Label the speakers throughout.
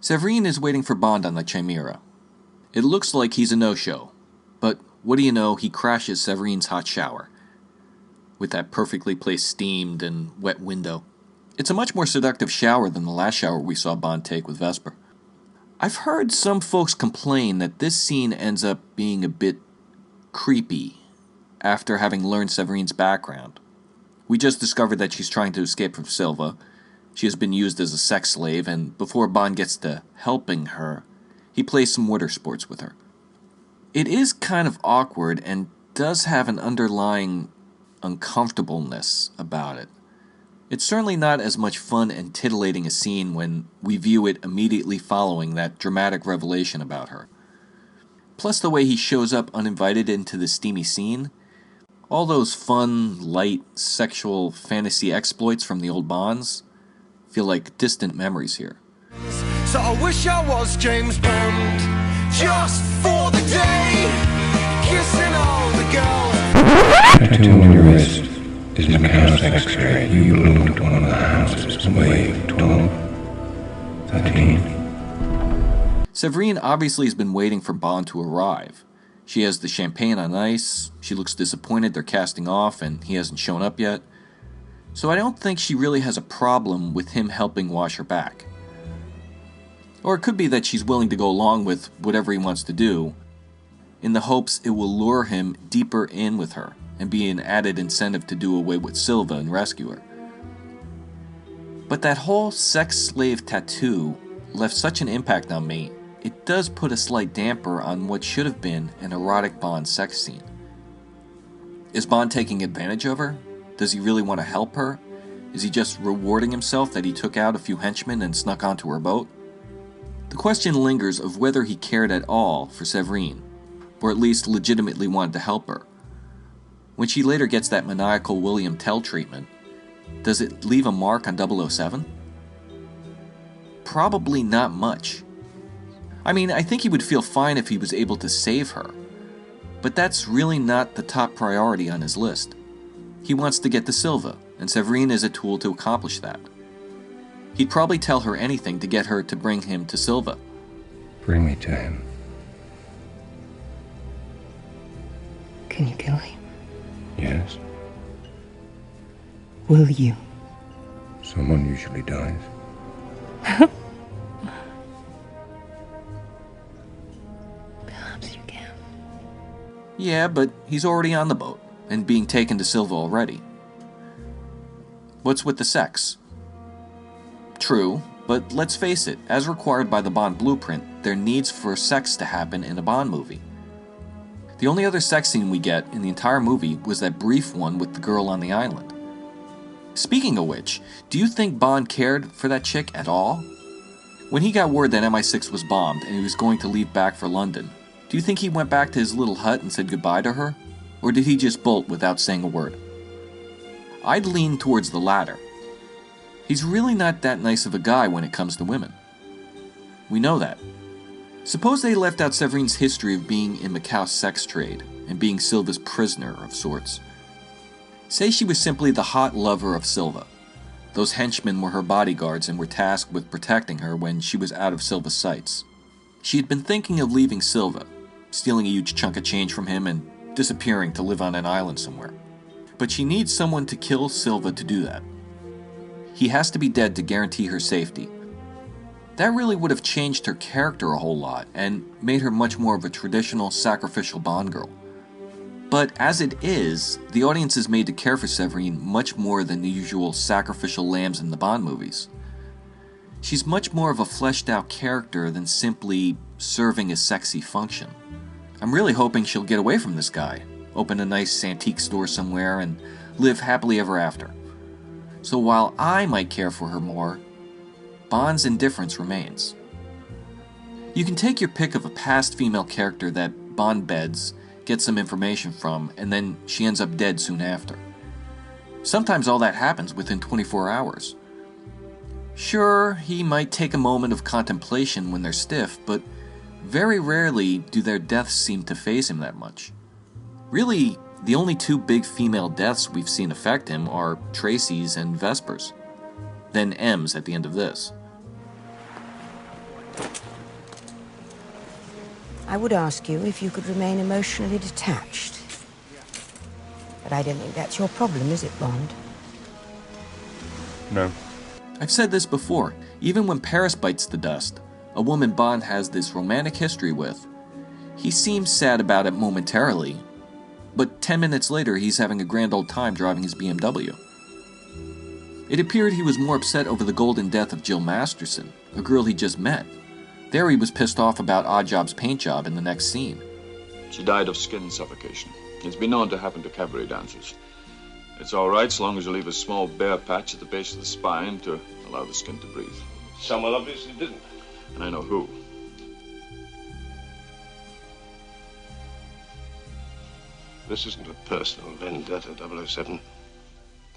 Speaker 1: Severine is waiting for Bond on the Chimera. It looks like he's a no-show, but what do you know, he crashes Severine's hot shower, with that perfectly placed steamed and wet window. It's a much more seductive shower than the last shower we saw Bond take with Vesper. I've heard some folks complain that this scene ends up being a bit creepy after having learned Severine's background. We just discovered that she's trying to escape from Silva. She has been used as a sex slave, and before Bond gets to helping her, he plays some water sports with her. It is kind of awkward and does have an underlying uncomfortableness about it. It's certainly not as much fun and titillating a scene when we view it immediately following that dramatic revelation about her. Plus the way he shows up uninvited into the steamy scene, all those fun, light, sexual fantasy exploits from the old Bonds feel like distant memories here.
Speaker 2: So I wish I was James Bond, just for the day, kissing all the girls.
Speaker 3: Tattoo on your wrist is Macau's X-ray. You belong to one of the houses and weigh 12, 13.
Speaker 1: Severine obviously has been waiting for Bond to arrive. She has the champagne on ice, she looks disappointed they're casting off and he hasn't shown up yet. So I don't think she really has a problem with him helping wash her back. Or it could be that she's willing to go along with whatever he wants to do, in the hopes it will lure him deeper in with her, and be an added incentive to do away with Silva and rescue her. But that whole sex slave tattoo left such an impact on me, it does put a slight damper on what should have been an erotic Bond sex scene. Is Bond taking advantage of her? Does he really want to help her? Is he just rewarding himself that he took out a few henchmen and snuck onto her boat? The question lingers of whether he cared at all for Severine, or at least legitimately wanted to help her. When she later gets that maniacal William Tell treatment, does it leave a mark on 007? Probably not much. I mean, I think he would feel fine if he was able to save her, but that's really not the top priority on his list. He wants to get to Silva, and Severine is a tool to accomplish that. He'd probably tell her anything to get her to bring him to Silva.
Speaker 3: Bring me to him.
Speaker 4: Can you kill him?
Speaker 3: Yes.
Speaker 4: Will you?
Speaker 3: Someone usually dies.
Speaker 4: Perhaps you can.
Speaker 1: Yeah, but he's already on the boat, and being taken to Silva already. What's with the sex? True, but let's face it, as required by the Bond blueprint, there needs for sex to happen in a Bond movie. The only other sex scene we get in the entire movie was that brief one with the girl on the island. Speaking of which, do you think Bond cared for that chick at all? When he got word that MI6 was bombed and he was going to leave back for London, do you think he went back to his little hut and said goodbye to her? Or did he just bolt without saying a word? I'd lean towards the latter. He's really not that nice of a guy when it comes to women. We know that. Suppose they left out Severine's history of being in Macau's sex trade and being Silva's prisoner of sorts. Say she was simply the hot lover of Silva. Those henchmen were her bodyguards and were tasked with protecting her when she was out of Silva's sights. She had been thinking of leaving Silva, stealing a huge chunk of change from him and disappearing to live on an island somewhere. But she needs someone to kill Silva to do that. He has to be dead to guarantee her safety. That really would have changed her character a whole lot and made her much more of a traditional sacrificial Bond girl. But as it is, the audience is made to care for Severine much more than the usual sacrificial lambs in the Bond movies. She's much more of a fleshed out character than simply serving a sexy function. I'm really hoping she'll get away from this guy, open a nice antique store somewhere, and live happily ever after. So while I might care for her more, Bond's indifference remains. You can take your pick of a past female character that Bond beds, gets some information from, and then she ends up dead soon after. Sometimes all that happens within 24 hours. Sure, he might take a moment of contemplation when they're stiff, but very rarely do their deaths seem to faze him that much. Really, the only two big female deaths we've seen affect him are Tracy's and Vesper's. Then M's at the end of this.
Speaker 5: I would ask you if you could remain emotionally detached. But I don't think that's your problem, is it, Bond?
Speaker 3: No.
Speaker 1: I've said this before, even when Paris bites the dust, a woman Bond has this romantic history with, he seems sad about it momentarily, but 10 minutes later he's having a grand old time driving his BMW. It appeared he was more upset over the golden death of Jill Masterson, a girl he just met. There he was pissed off about Oddjob's paint job in the next scene.
Speaker 6: She died of skin suffocation. It's been known to happen to cabaret dancers. It's all right so long as you leave a small bare patch at the base of the spine to allow the skin to breathe.
Speaker 7: Someone obviously didn't.
Speaker 6: And I know who.
Speaker 7: This isn't a personal vendetta, 007.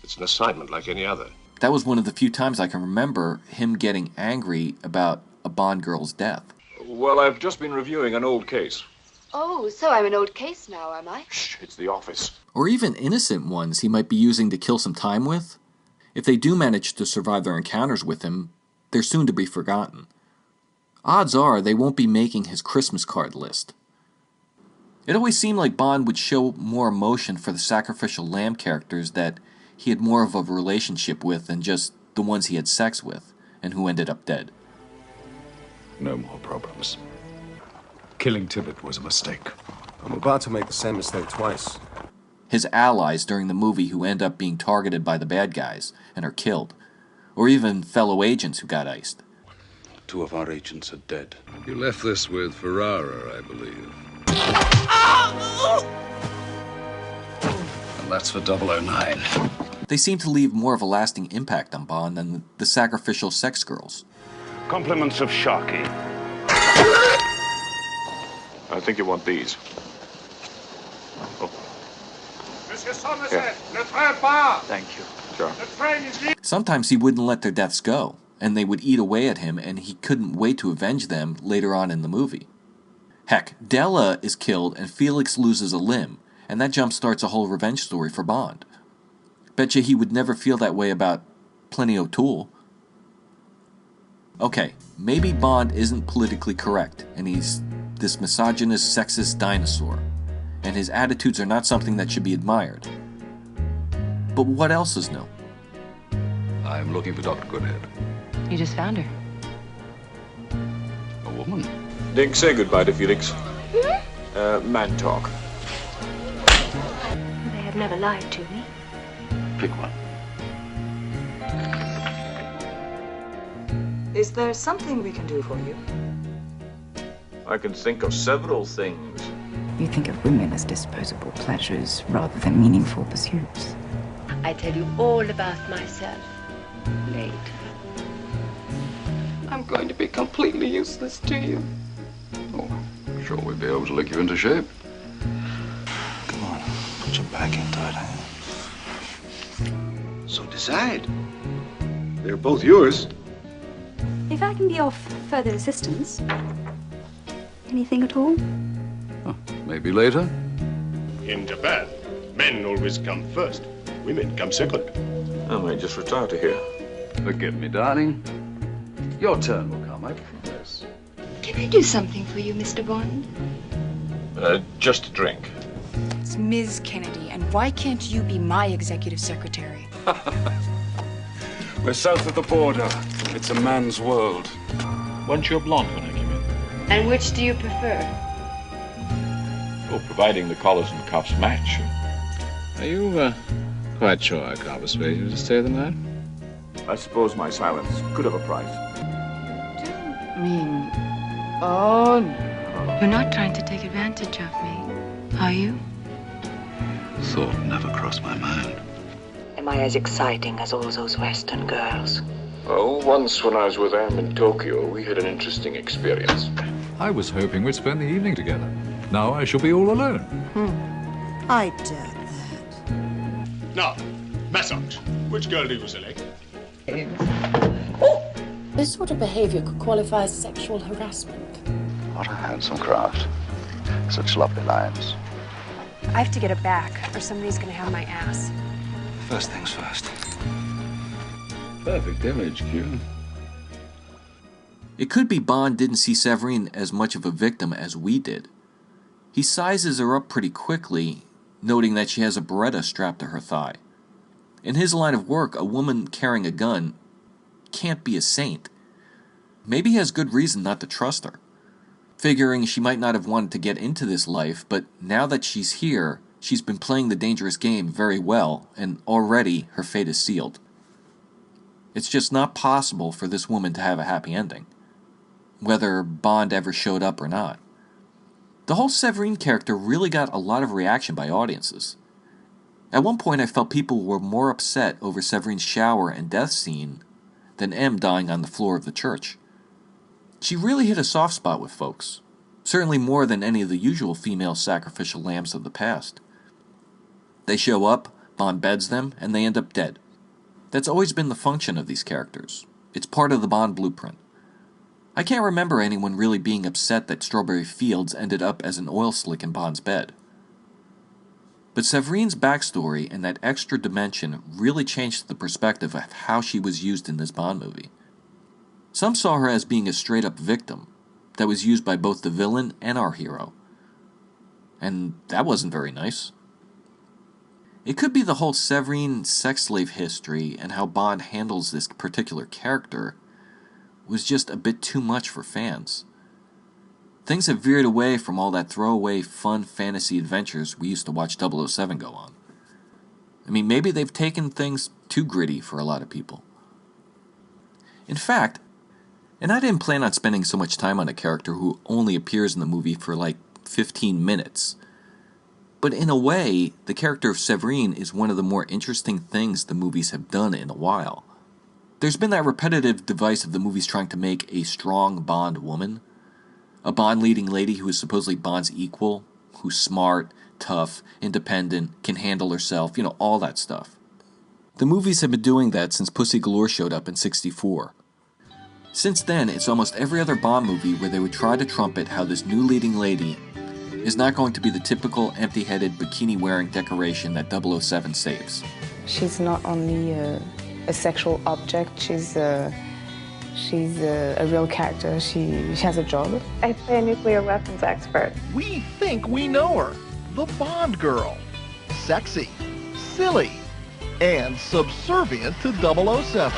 Speaker 7: It's an assignment like any other.
Speaker 1: That was one of the few times I can remember him getting angry about a Bond girl's death.
Speaker 6: Well, I've just been reviewing an old case.
Speaker 8: Oh, so I'm an old case now, am I?
Speaker 6: Shh, it's the office.
Speaker 1: Or even innocent ones he might be using to kill some time with. If they do manage to survive their encounters with him, they're soon to be forgotten. Odds are they won't be making his Christmas card list. It always seemed like Bond would show more emotion for the sacrificial lamb characters that he had more of a relationship with than just the ones he had sex with, and who ended up dead.
Speaker 9: No more problems. Killing Tibbet was a mistake.
Speaker 10: I'm about to make the same mistake twice.
Speaker 1: His allies during the movie who end up being targeted by the bad guys and are killed. Or even fellow agents who got iced.
Speaker 9: 2 of our agents are dead. You left this with Ferrara, I believe. And that's for 009.
Speaker 1: They seem to leave more of a lasting impact on Bond than the sacrificial sex girls.
Speaker 7: Compliments of Sharky.
Speaker 6: I think you want these. Oh.
Speaker 7: Monsieur Somerset, le train part!
Speaker 6: Thank you. Sure.
Speaker 7: The train is leaving.
Speaker 1: Sometimes he wouldn't let their deaths go, and they would eat away at him, and he couldn't wait to avenge them later on in the movie. Heck, Della is killed and Felix loses a limb, and that jumpstarts a whole revenge story for Bond. Betcha he would never feel that way about Plenty O'Toole. Okay, maybe Bond isn't politically correct, and he's this misogynist, sexist dinosaur, and his attitudes are not something that should be admired. But what else is new?
Speaker 9: I'm looking for Dr. Goodhead.
Speaker 4: You just found her.
Speaker 9: A woman?
Speaker 6: Dink, say goodbye to Felix. Man talk.
Speaker 8: They have never lied to me.
Speaker 9: Pick one.
Speaker 11: Is there something we can do for you?
Speaker 6: I can think of several things.
Speaker 4: You think of women as disposable pleasures rather than meaningful pursuits.
Speaker 8: I tell you all about myself later.
Speaker 11: I'm going to be completely useless to you.
Speaker 9: Oh, I'm sure we'll be able to lick you into shape.
Speaker 10: Come on, put your back into it, eh?
Speaker 7: So decide. They're both yours.
Speaker 12: If I can be of further assistance. Anything at all?
Speaker 9: Oh, maybe later.
Speaker 7: In Japan, men always come first. Women come second.
Speaker 6: I might just retire to here.
Speaker 9: Forgive me, darling. Your turn will come, I promise.
Speaker 8: Can I do something for you, Mr. Bond?
Speaker 6: Just a drink.
Speaker 13: It's Ms. Kennedy, and why can't you be my executive secretary?
Speaker 9: We're south of the border. It's a man's world.
Speaker 6: Weren't you a blonde when I came in?
Speaker 8: And which do you prefer?
Speaker 6: Oh, providing the collars and cuffs match.
Speaker 14: Are you, quite sure I can't persuade you to stay the night?
Speaker 6: I suppose my silence could have a price.
Speaker 8: Oh, no. You're not trying to take advantage of me, are you?
Speaker 9: Thought never crossed my mind.
Speaker 5: Am I as exciting as all those Western girls?
Speaker 6: Oh, once when I was with Em in Tokyo, we had an interesting experience.
Speaker 14: I was hoping we'd spend the evening together. Now I shall be all alone.
Speaker 5: I doubt that.
Speaker 7: Now, massage. Which girl do you select?
Speaker 15: This sort of behavior could qualify as sexual harassment.
Speaker 3: What a handsome craft. Such lovely lines.
Speaker 13: I have to get it back, or somebody's gonna have my ass.
Speaker 10: First things first.
Speaker 14: Perfect image, Q.
Speaker 1: It could be Bond didn't see Severine as much of a victim as we did. He sizes her up pretty quickly, noting that she has a Beretta strapped to her thigh. In his line of work, a woman carrying a gun can't be a saint. Maybe he has good reason not to trust her, figuring she might not have wanted to get into this life, but now that she's here, she's been playing the dangerous game very well, and already her fate is sealed. It's just not possible for this woman to have a happy ending, whether Bond ever showed up or not. The whole Severine character really got a lot of reaction by audiences. At one point I felt people were more upset over Severine's shower and death scene than M dying on the floor of the church. She really hit a soft spot with folks, certainly more than any of the usual female sacrificial lambs of the past. They show up, Bond beds them, and they end up dead. That's always been the function of these characters. It's part of the Bond blueprint. I can't remember anyone really being upset that Strawberry Fields ended up as an oil slick in Bond's bed. But Severine's backstory and that extra dimension really changed the perspective of how she was used in this Bond movie. Some saw her as being a straight-up victim that was used by both the villain and our hero. And that wasn't very nice. It could be the whole Severine sex slave history and how Bond handles this particular character was just a bit too much for fans. Things have veered away from all that throwaway fun fantasy adventures we used to watch 007 go on. I mean, maybe they've taken things too gritty for a lot of people. In fact, and I didn't plan on spending so much time on a character who only appears in the movie for like 15 minutes, but in a way, the character of Severine is one of the more interesting things the movies have done in a while. There's been that repetitive device of the movies trying to make a strong Bond woman, a Bond leading lady who is supposedly Bond's equal, who's smart, tough, independent, can handle herself, all that stuff. The movies have been doing that since Pussy Galore showed up in '64. Since then, it's almost every other Bond movie where they would try to trumpet how this new leading lady is not going to be the typical empty-headed, bikini-wearing decoration that 007 saves.
Speaker 16: She's not only a sexual object, she's a real character. She has a job.
Speaker 17: I play a nuclear weapons expert.
Speaker 18: We think we know her. The Bond girl. Sexy, silly, and subservient to 007.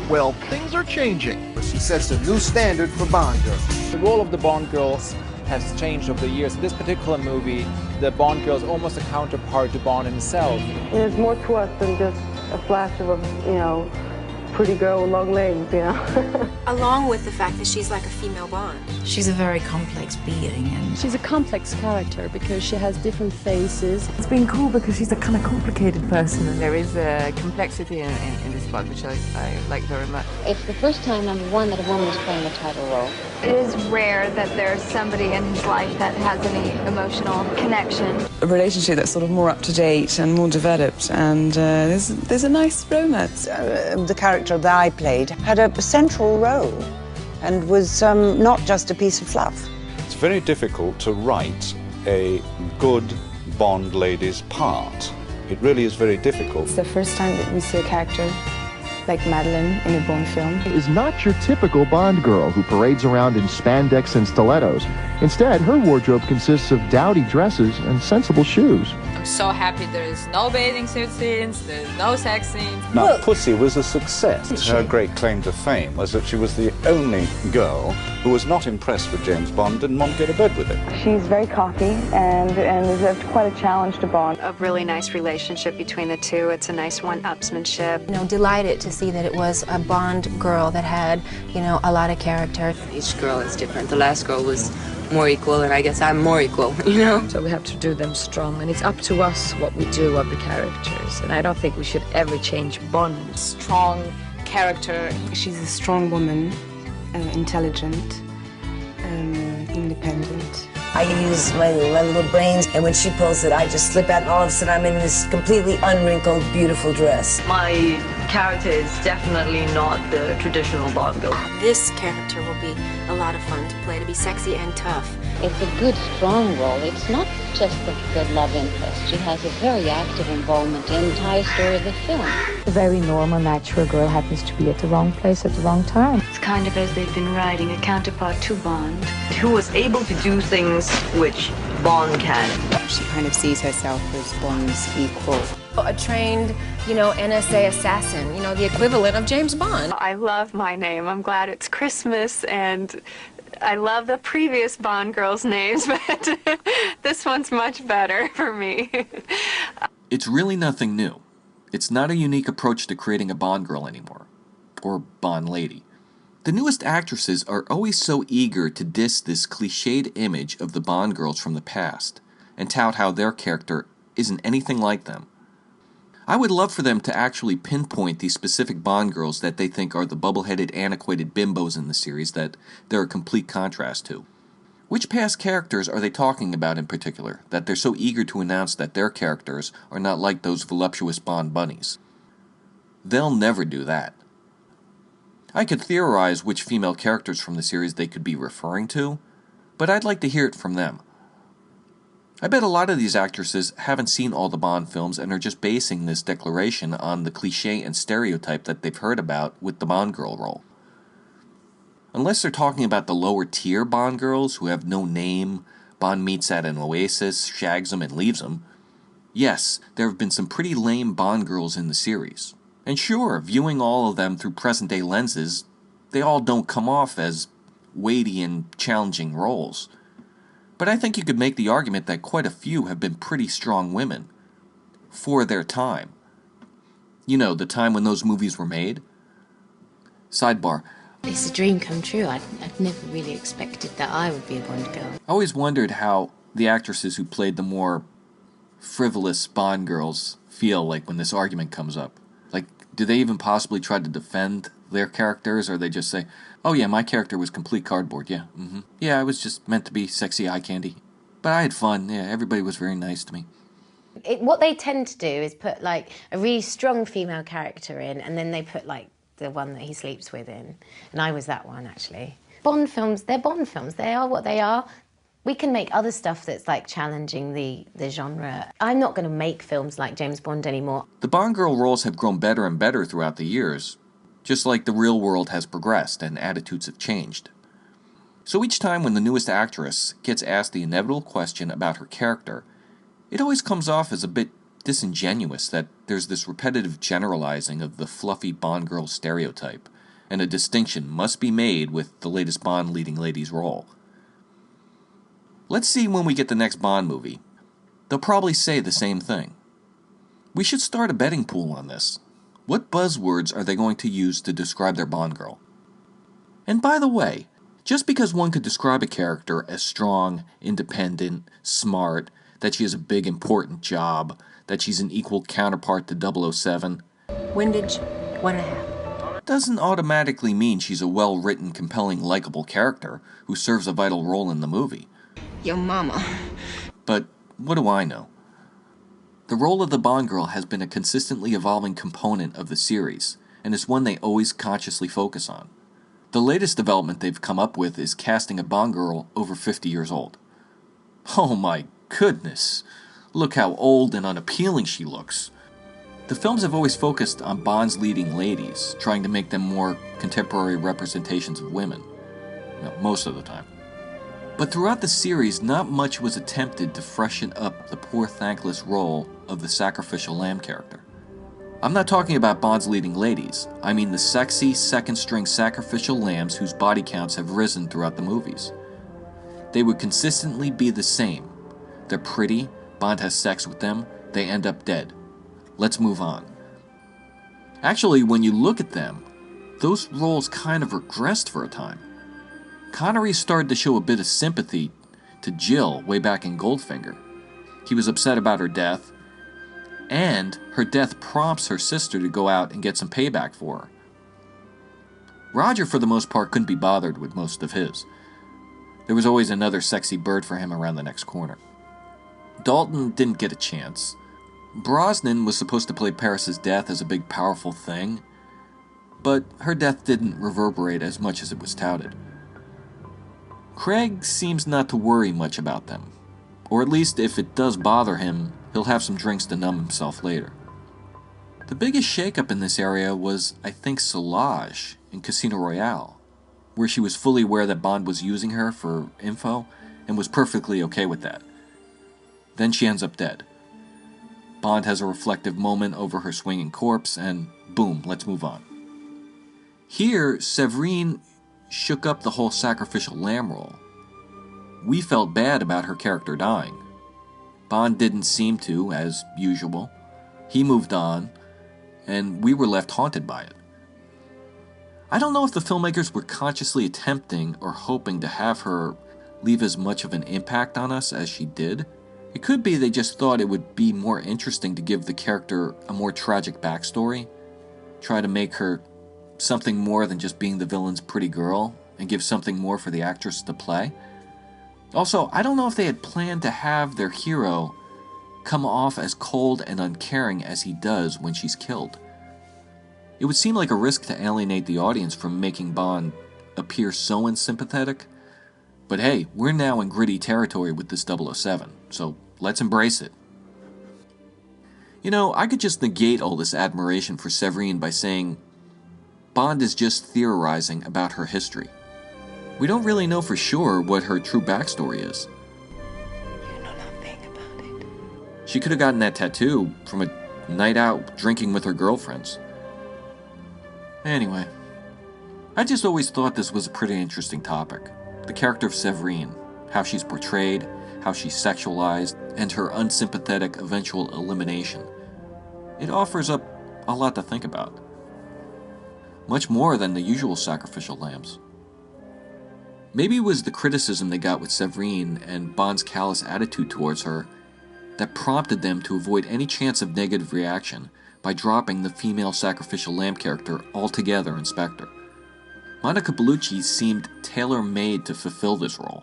Speaker 18: Well, things are changing.
Speaker 19: But she sets a new standard for Bond girls.
Speaker 20: The role of the Bond girls has changed over the years. In this particular movie, the Bond girl is almost a counterpart to Bond himself.
Speaker 17: There's more to us than just a flash of a, pretty girl with long legs,
Speaker 21: Along with the fact that she's like a female Bond.
Speaker 4: She's a very complex being, and
Speaker 22: she's a complex character because she has different faces.
Speaker 23: It's been cool because she's a kind of complicated person.
Speaker 24: And there is a complexity in this plot, which I like very much.
Speaker 25: It's the first time, number one, that a woman is playing a title role.
Speaker 26: It is rare that there's somebody in his life that has any emotional connection.
Speaker 23: A relationship that's sort of more up to date and more developed, and there's a nice romance.
Speaker 27: The character that I played had a central role and was not just a piece of fluff.
Speaker 28: It's very difficult to write a good Bond lady's part. It really is very difficult.
Speaker 16: It's the first time that we see a character like Madeline in a Bond film.
Speaker 18: Is not your typical Bond girl who parades around in spandex and stilettos. Instead, her wardrobe consists of dowdy dresses and sensible shoes.
Speaker 29: I'm so happy there's no bathing suit scenes, there's no sex scenes.
Speaker 28: Now,
Speaker 29: Look.
Speaker 28: Pussy was a success. Her great claim to fame was that she was the only girl who was not impressed with James Bond and didn't want to go to bed with him.
Speaker 17: She's very cocky and is quite a challenge to Bond.
Speaker 30: A really nice relationship between the two. It's a nice one-upsmanship.
Speaker 5: Delighted to see that it was a Bond girl that had, a lot of character.
Speaker 31: Each girl is different. The last girl was more equal, and I guess I'm more equal,
Speaker 22: So we have to do them strong, and it's up to us what we do of the characters. And I don't think we should ever change Bond.
Speaker 16: Strong character. She's a strong woman, intelligent, independent.
Speaker 32: I use my little brains, and when she pulls it, I just slip out, and all of a sudden I'm in this completely unwrinkled, beautiful dress.
Speaker 31: My
Speaker 22: character is definitely not the traditional Bond girl.
Speaker 21: This character will be a lot of fun to play, to be sexy and tough.
Speaker 25: It's a good, strong role. It's not just a good love interest. She has a very active involvement in the entire story of the film.
Speaker 22: A very normal, natural girl happens to be at the wrong place at the wrong time.
Speaker 2: It's kind of as they've been writing a counterpart to Bond.
Speaker 22: Who was able to do things which Bond can.
Speaker 3: She kind of sees herself as Bond's equal.
Speaker 6: A trained, NSA assassin, the equivalent of James Bond.
Speaker 26: I love my name. I'm glad it's Christmas, and I love the previous Bond girls' names, but this one's much better for me.
Speaker 1: It's really nothing new. It's not a unique approach to creating a Bond girl anymore, or Bond lady. The newest actresses are always so eager to diss this cliched image of the Bond girls from the past, and tout how their character isn't anything like them. I would love for them to actually pinpoint these specific Bond girls that they think are the bubble-headed, antiquated bimbos in the series that they're a complete contrast to. Which past characters are they talking about in particular, that they're so eager to announce that their characters are not like those voluptuous Bond bunnies? They'll never do that. I could theorize which female characters from the series they could be referring to, but I'd like to hear it from them. I bet a lot of these actresses haven't seen all the Bond films and are just basing this declaration on the cliché and stereotype that they've heard about with the Bond girl role. Unless they're talking about the lower tier Bond girls who have no name, Bond meets at an oasis, shags them and leaves them. Yes, there have been some pretty lame Bond girls in the series. And sure, viewing all of them through present-day lenses, they all don't come off as weighty and challenging roles. But I think you could make the argument that quite a few have been pretty strong women. For their time. The time when those movies were made. Sidebar.
Speaker 21: It's a dream come true. I'd never really expected that I would be a Bond girl.
Speaker 1: I always wondered how the actresses who played the more frivolous Bond girls feel like when this argument comes up. Like, do they even possibly try to defend their characters, or they just say, oh yeah, my character was complete cardboard, yeah, yeah, I was just meant to be sexy eye candy. But I had fun, yeah, everybody was very nice to me.
Speaker 21: What they tend to do is put, a really strong female character in, and then they put, the one that he sleeps with in. And I was that one, actually. Bond films, they're Bond films. They are what they are. We can make other stuff that's, challenging the genre. I'm not going to make films like James Bond anymore.
Speaker 1: The Bond girl roles have grown better and better throughout the years, just like the real world has progressed and attitudes have changed. So each time when the newest actress gets asked the inevitable question about her character, it always comes off as a bit disingenuous that there's this repetitive generalizing of the fluffy Bond girl stereotype, and a distinction must be made with the latest Bond leading lady's role. Let's see when we get the next Bond movie. They'll probably say the same thing. We should start a betting pool on this. What buzzwords are they going to use to describe their Bond girl? And by the way, just because one could describe a character as strong, independent, smart, that she has a big important job, that she's an equal counterpart to 007...
Speaker 21: Windage, 1.5.
Speaker 1: Doesn't automatically mean she's a well-written, compelling, likable character who serves a vital role in the movie.
Speaker 3: Your mama.
Speaker 1: But what do I know? The role of the Bond girl has been a consistently evolving component of the series, and is one they always consciously focus on. The latest development they've come up with is casting a Bond girl over 50 years old. Oh my goodness! Look how old and unappealing she looks. The films have always focused on Bond's leading ladies, trying to make them more contemporary representations of women. Most of the time. But throughout the series, not much was attempted to freshen up the poor thankless role of the sacrificial lamb character. I'm not talking about Bond's leading ladies, I mean the sexy, second-string sacrificial lambs whose body counts have risen throughout the movies. They would consistently be the same. They're pretty, Bond has sex with them, they end up dead. Let's move on. Actually, when you look at them, those roles kind of regressed for a time. Connery started to show a bit of sympathy to Jill way back in Goldfinger. He was upset about her death, and her death prompts her sister to go out and get some payback for her. Roger, for the most part, couldn't be bothered with most of his. There was always another sexy bird for him around the next corner. Dalton didn't get a chance. Brosnan was supposed to play Paris's death as a big powerful thing, but her death didn't reverberate as much as it was touted. Craig seems not to worry much about them, or at least if it does bother him, he'll have some drinks to numb himself later. The biggest shakeup in this area was, I think, Solange in Casino Royale, where she was fully aware that Bond was using her for info and was perfectly okay with that. Then she ends up dead. Bond has a reflective moment over her swinging corpse, and boom, let's move on. Here, Severine shook up the whole sacrificial lamb role. We felt bad about her character dying. Bond didn't seem to, as usual. He moved on, and we were left haunted by it. I don't know if the filmmakers were consciously attempting or hoping to have her leave as much of an impact on us as she did. It could be they just thought it would be more interesting to give the character a more tragic backstory, try to make her something more than just being the villain's pretty girl, and give something more for the actress to play. Also, I don't know if they had planned to have their hero come off as cold and uncaring as he does when she's killed. It would seem like a risk to alienate the audience from making Bond appear so unsympathetic, but hey, we're now in gritty territory with this 007, so let's embrace it. You know, I could just negate all this admiration for Severine by saying Bond is just theorizing about her history. We don't really know for sure what her true backstory is.
Speaker 32: You know nothing about it.
Speaker 1: She could have gotten that tattoo from a night out drinking with her girlfriends. Anyway, I just always thought this was a pretty interesting topic. The character of Severine, how she's portrayed, how she's sexualized, and her unsympathetic eventual elimination. It offers up a lot to think about. Much more than the usual sacrificial lambs. Maybe it was the criticism they got with Severine and Bond's callous attitude towards her that prompted them to avoid any chance of negative reaction by dropping the female sacrificial lamb character altogether in Spectre. Monica Bellucci seemed tailor-made to fulfill this role.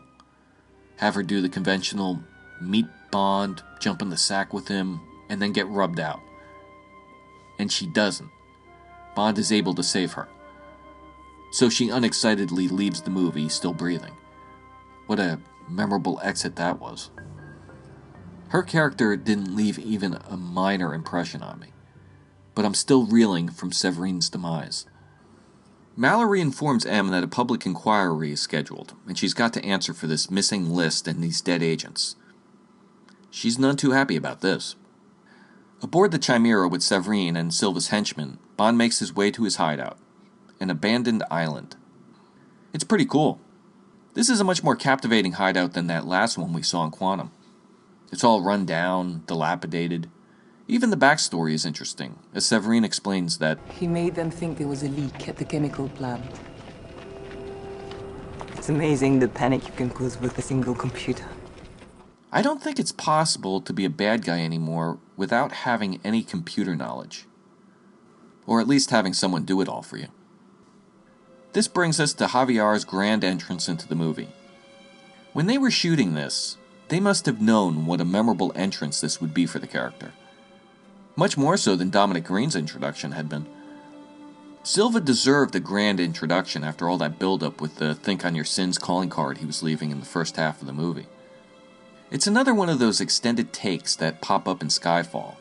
Speaker 1: Have her do the conventional meet Bond, jump in the sack with him, and then get rubbed out. And she doesn't. Bond is able to save her. So she unexcitedly leaves the movie still breathing. What a memorable exit that was. Her character didn't leave even a minor impression on me, but I'm still reeling from Severine's demise. Mallory informs M that a public inquiry is scheduled, and she's got to answer for this missing list and these dead agents. She's none too happy about this. Aboard the Chimera with Severine and Silva's henchmen, Bond makes his way to his hideout, an abandoned island. It's pretty cool. This is a much more captivating hideout than that last one we saw in Quantum. It's all run down, dilapidated. Even the backstory is interesting, as Severine explains that
Speaker 24: He made them think there was a leak at the chemical plant. It's amazing the panic you can cause with a single computer.
Speaker 1: I don't think it's possible to be a bad guy anymore without having any computer knowledge. Or at least having someone do it all for you. This brings us to Javier's grand entrance into the movie. When they were shooting this, they must have known what a memorable entrance this would be for the character. Much more so than Dominic Green's introduction had been. Silva deserved a grand introduction after all that build-up with the Think on Your Sins calling card he was leaving in the first half of the movie. It's another one of those extended takes that pop up in Skyfall.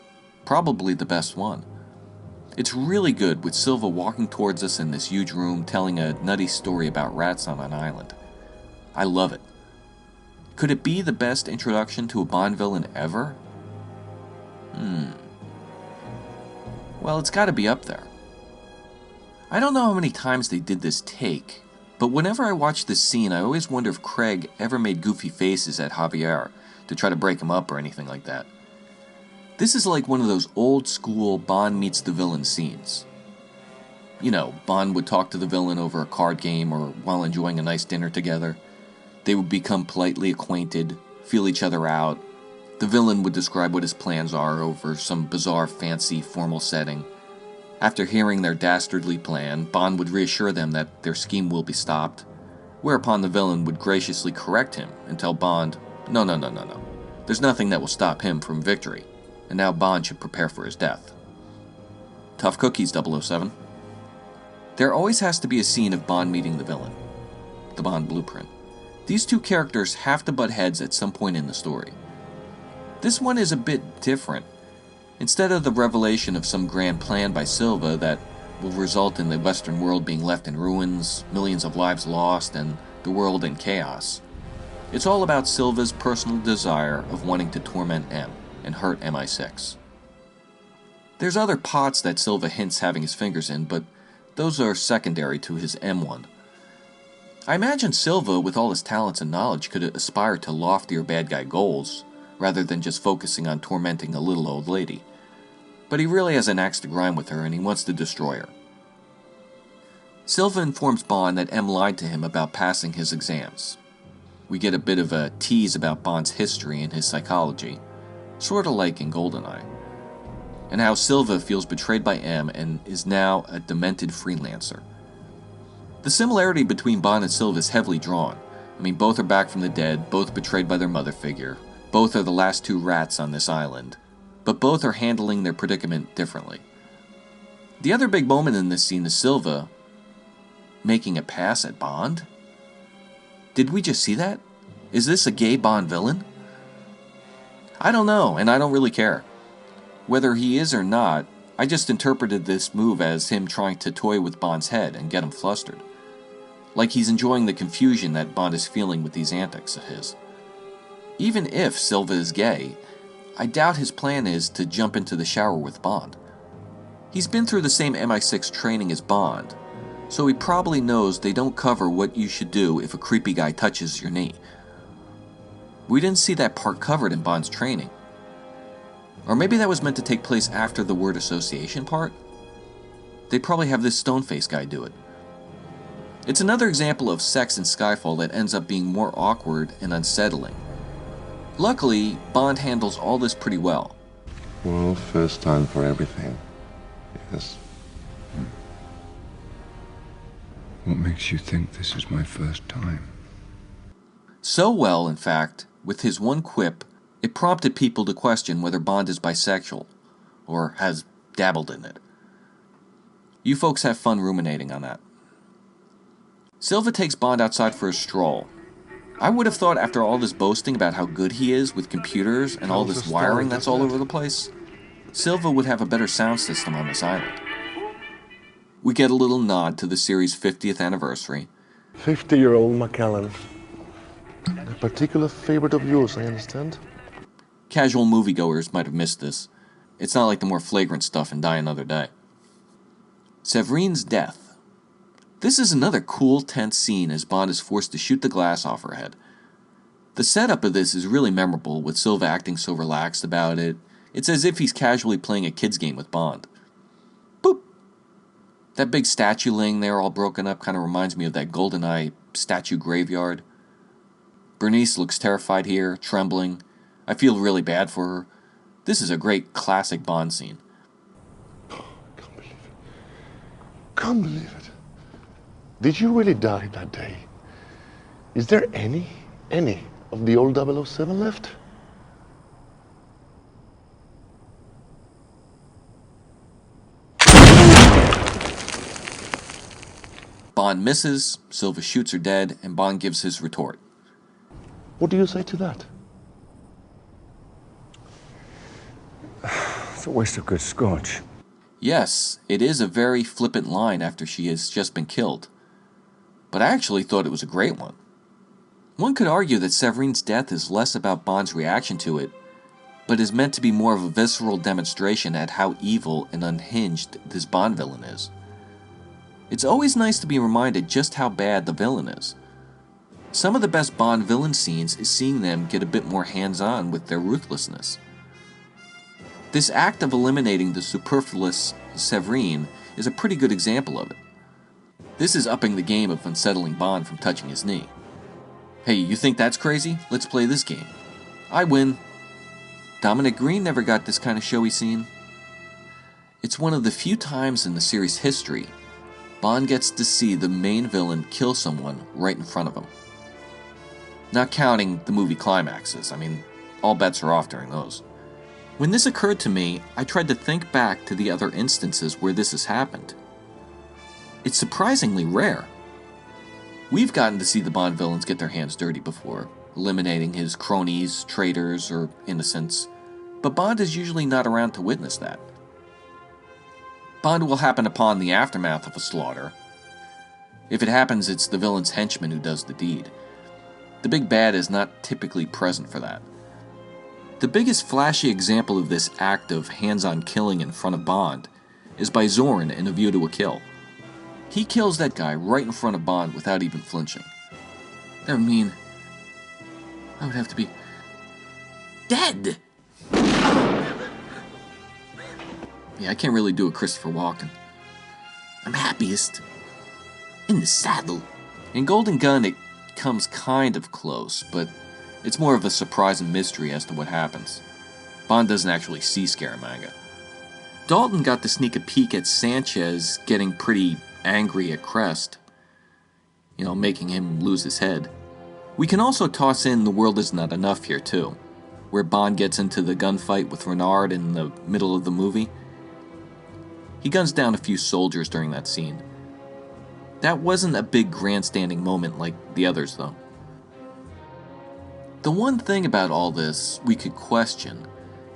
Speaker 1: Probably the best one. It's really good with Silva walking towards us in this huge room telling a nutty story about rats on an island. I love it. Could it be the best introduction to a Bond villain ever? Well, it's got to be up there. I don't know how many times they did this take, but whenever I watch this scene, I always wonder if Craig ever made goofy faces at Javier to try to break him up or anything like that. This is like one of those old-school Bond meets the villain scenes. You know, Bond would talk to the villain over a card game or while enjoying a nice dinner together. They would become politely acquainted, feel each other out. The villain would describe what his plans are over some bizarre, fancy, formal setting. After hearing their dastardly plan, Bond would reassure them that their scheme will be stopped, whereupon the villain would graciously correct him and tell Bond, no. There's nothing that will stop him from victory, and now Bond should prepare for his death. Tough cookies, 007. There always has to be a scene of Bond meeting the villain, the Bond blueprint. These two characters have to butt heads at some point in the story. This one is a bit different. Instead of the revelation of some grand plan by Silva that will result in the Western world being left in ruins, millions of lives lost, and the world in chaos, it's all about Silva's personal desire of wanting to torment M and hurt MI6. There's other pots that Silva hints having his fingers in, but those are secondary to his M1. I imagine Silva, with all his talents and knowledge, could aspire to loftier bad guy goals, rather than just focusing on tormenting a little old lady. But he really has an axe to grind with her, and he wants to destroy her. Silva informs Bond that M lied to him about passing his exams. We get a bit of a tease about Bond's history and his psychology, sort of like in GoldenEye, and how Silva feels betrayed by M and is now a demented freelancer. The similarity between Bond and Silva is heavily drawn. I mean, both are back from the dead, both betrayed by their mother figure, both are the last two rats on this island, but both are handling their predicament differently. The other big moment in this scene is Silva making a pass at Bond? Did we just see that? Is this a gay Bond villain? I don't know, and I don't really care. Whether he is or not, I just interpreted this move as him trying to toy with Bond's head and get him flustered. Like he's enjoying the confusion that Bond is feeling with these antics of his. Even if Silva is gay, I doubt his plan is to jump into the shower with Bond. He's been through the same MI6 training as Bond, so he probably knows they don't cover what you should do if a creepy guy touches your knee. We didn't see that part covered in Bond's training. Or maybe that was meant to take place after the word association part? They'd probably have this stone-faced guy do it. It's another example of sex in Skyfall that ends up being more awkward and unsettling. Luckily, Bond handles all this pretty well.
Speaker 4: Well, first time for everything. Yes.
Speaker 7: What makes you think this is my first time?
Speaker 1: So well, in fact, with his one quip, it prompted people to question whether Bond is bisexual, or has dabbled in it. You folks have fun ruminating on that. Silva takes Bond outside for a stroll. I would have thought after all this boasting about how good he is with computers and all this wiring that's all over the place, Silva would have a better sound system on this island. We get a little nod to the series' 50th anniversary.
Speaker 4: 50-year-old McKellen. A particular favorite of yours, I understand?
Speaker 1: Casual moviegoers might have missed this. It's not like the more flagrant stuff in Die Another Day. Severine's death. This is another cool, tense scene as Bond is forced to shoot the glass off her head. The setup of this is really memorable, with Silva acting so relaxed about it. It's as if he's casually playing a kid's game with Bond. Boop! That big statue laying there all broken up kind of reminds me of that GoldenEye statue graveyard. Bernice looks terrified here, trembling. I feel really bad for her. This is a great classic Bond scene.
Speaker 4: Can't believe it. Did you really die that day? Is there any of the old 007 left?
Speaker 1: Bond misses, Silva shoots her dead, and Bond gives his retort.
Speaker 4: What do you say to that?
Speaker 7: It's a waste of good scotch.
Speaker 1: Yes, it is a very flippant line after she has just been killed. But I actually thought it was a great one. One could argue that Severine's death is less about Bond's reaction to it, but is meant to be more of a visceral demonstration at how evil and unhinged this Bond villain is. It's always nice to be reminded just how bad the villain is. Some of the best Bond villain scenes is seeing them get a bit more hands-on with their ruthlessness. This act of eliminating the superfluous Severine is a pretty good example of it. This is upping the game of unsettling Bond from touching his knee. Hey, you think that's crazy? Let's play this game. I win. Dominic Green never got this kind of showy scene. It's one of the few times in the series' history Bond gets to see the main villain kill someone right in front of him. Not counting the movie climaxes. I mean, all bets are off during those. When this occurred to me, I tried to think back to the other instances where this has happened. It's surprisingly rare. We've gotten to see the Bond villains get their hands dirty before, eliminating his cronies, traitors, or innocents, but Bond is usually not around to witness that. Bond will happen upon the aftermath of a slaughter. If it happens, it's the villain's henchman who does the deed. The big bad is not typically present for that. The biggest flashy example of this act of hands-on killing in front of Bond is by Zorn in A View to a Kill. He kills that guy right in front of Bond without even flinching. That would mean I would have to be dead! Yeah, I can't really do a Christopher Walken. I'm happiest in the saddle. In Golden Gun, it comes kind of close, but it's more of a surprise and mystery as to what happens. Bond doesn't actually see Scaramanga. Dalton got to sneak a peek at Sanchez getting pretty angry at Crest, making him lose his head. We can also toss in The World Is Not Enough here too, where Bond gets into the gunfight with Renard in the middle of the movie. He guns down a few soldiers during that scene. That wasn't a big grandstanding moment like the others though. The one thing about all this we could question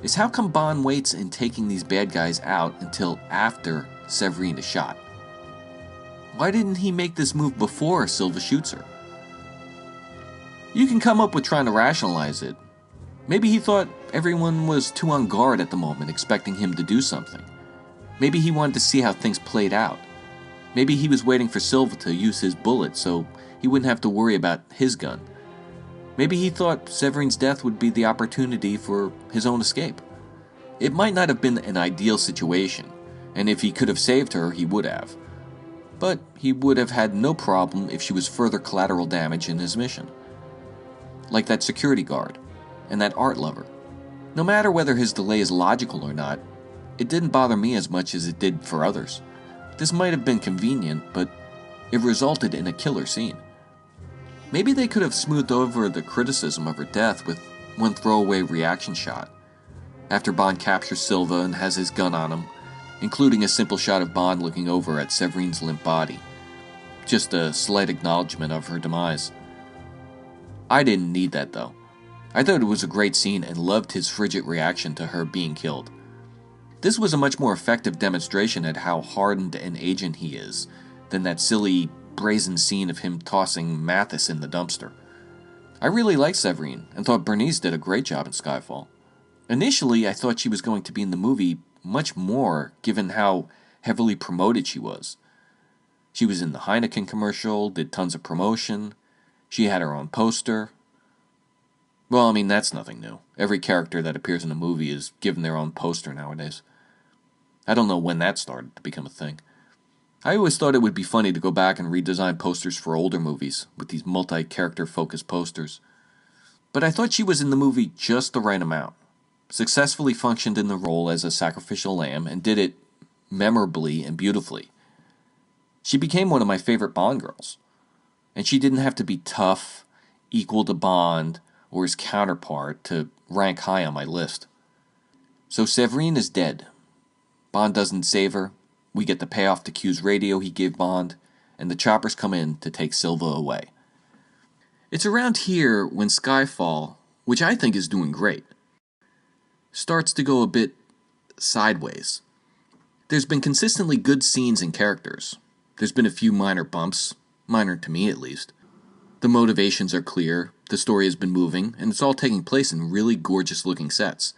Speaker 1: is how come Bond waits in taking these bad guys out until after Severine is shot? Why didn't he make this move before Silva shoots her? You can come up with trying to rationalize it. Maybe he thought everyone was too on guard at the moment, expecting him to do something. Maybe he wanted to see how things played out. Maybe he was waiting for Silva to use his bullet so he wouldn't have to worry about his gun. Maybe he thought Severine's death would be the opportunity for his own escape. It might not have been an ideal situation, and if he could have saved her, he would have. But he would have had no problem if she was further collateral damage in his mission. Like that security guard, and that art lover. No matter whether his delay is logical or not, it didn't bother me as much as it did for others. This might have been convenient, but it resulted in a killer scene. Maybe they could have smoothed over the criticism of her death with one throwaway reaction shot. After Bond captures Silva and has his gun on him, including a simple shot of Bond looking over at Severine's limp body. Just a slight acknowledgement of her demise. I didn't need that though. I thought it was a great scene and loved his frigid reaction to her being killed. This was a much more effective demonstration at how hardened an agent he is than that silly, brazen scene of him tossing Mathis in the dumpster. I really liked Severine and thought Bernice did a great job in Skyfall. Initially, I thought she was going to be in the movie much more given how heavily promoted she was. She was in the Heineken commercial, did tons of promotion, she had her own poster. Well, I mean, that's nothing new. Every character that appears in a movie is given their own poster nowadays. I don't know when that started to become a thing. I always thought it would be funny to go back and redesign posters for older movies with these multi-character focused posters. But I thought she was in the movie just the right amount. Successfully functioned in the role as a sacrificial lamb and did it memorably and beautifully. She became one of my favorite Bond girls. And she didn't have to be tough, equal to Bond, or his counterpart to rank high on my list. So Severine is dead. Bond doesn't save her. We get the payoff to Q's radio he gave Bond, and the choppers come in to take Silva away. It's around here when Skyfall, which I think is doing great, starts to go a bit sideways. There's been consistently good scenes and characters. There's been a few minor bumps, minor to me at least. The motivations are clear, the story has been moving, and it's all taking place in really gorgeous looking sets.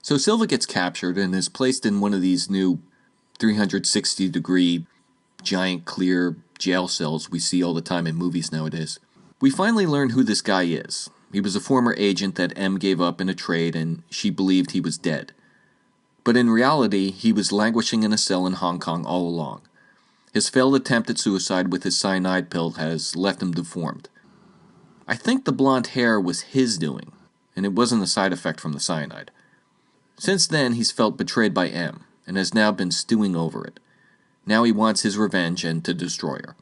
Speaker 1: So Silva gets captured and is placed in one of these new 360-degree, giant clear jail cells we see all the time in movies nowadays. We finally learn who this guy is. He was a former agent that M gave up in a trade and she believed he was dead. But in reality, he was languishing in a cell in Hong Kong all along. His failed attempt at suicide with his cyanide pill has left him deformed. I think the blonde hair was his doing, and it wasn't a side effect from the cyanide. Since then, he's felt betrayed by M, and has now been stewing over it. Now he wants his revenge and to destroy her.